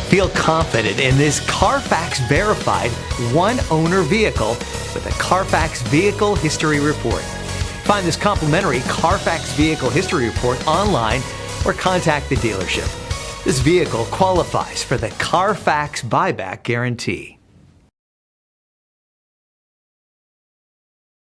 Feel confident in this Carfax verified one-owner vehicle with a Carfax Vehicle History Report. Find this complimentary Carfax Vehicle History Report online or contact the dealership. This vehicle qualifies for the Carfax Buyback Guarantee.